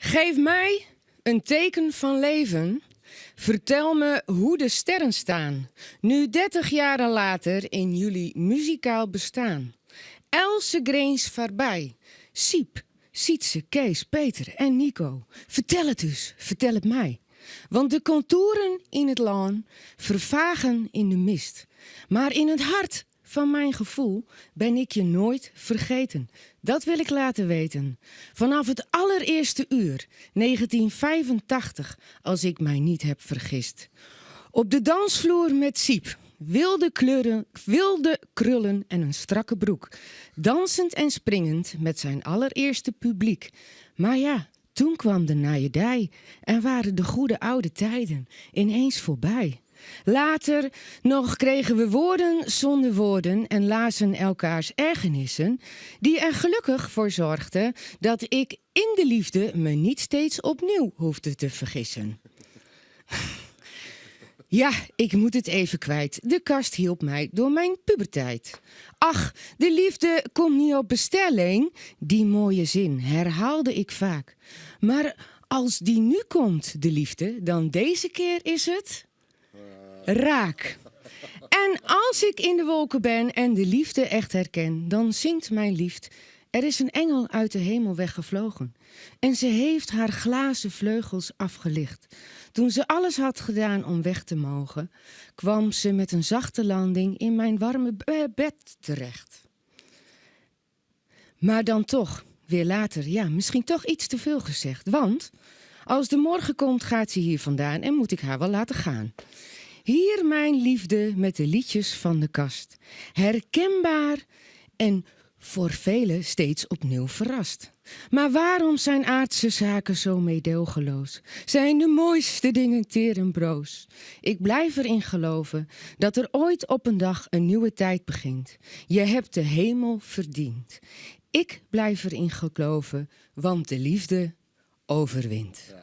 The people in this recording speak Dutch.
Geef mij een teken van leven. Vertel me hoe de sterren staan. Nu 30 jaren later in jullie muzikaal bestaan. Else Greens voorbij. Siep, Sietse, Kees, Peter en Nico. Vertel het dus, vertel het mij. Want de contouren in het laan vervagen in de mist. Maar in het hart van mijn gevoel ben ik je nooit vergeten. Dat wil ik laten weten. Vanaf het allereerste uur, 1985, als ik mij niet heb vergist. Op de dansvloer met Siep. Wilde krullen en een strakke broek. Dansend en springend met zijn allereerste publiek. Maar ja, toen kwam de naaierij en waren de goede oude tijden ineens voorbij. Later nog kregen we woorden zonder woorden en lazen elkaars ergernissen, die er gelukkig voor zorgden dat ik in de liefde me niet steeds opnieuw hoefde te vergissen. Ja, ik moet het even kwijt. De kast hielp mij door mijn puberteit. Ach, de liefde komt niet op bestelling. Die mooie zin herhaalde ik vaak. Maar als die nu komt, de liefde, dan deze keer is het raak. En als ik in de wolken ben en de liefde echt herken, dan zingt mijn liefd: er is een engel uit de hemel weggevlogen. En ze heeft haar glazen vleugels afgelicht. Toen ze alles had gedaan om weg te mogen, kwam ze met een zachte landing in mijn warme bed terecht. Maar dan toch, weer later, ja, misschien toch iets te veel gezegd. Want als de morgen komt, gaat ze hier vandaan en moet ik haar wel laten gaan. Hier mijn liefde met de liedjes van de kast. Herkenbaar en voor velen steeds opnieuw verrast. Maar waarom zijn aardse zaken zo meedogenloos? Zijn de mooiste dingen teer en broos? Ik blijf erin geloven dat er ooit op een dag een nieuwe tijd begint. Je hebt de hemel verdiend. Ik blijf erin geloven, want de liefde overwint.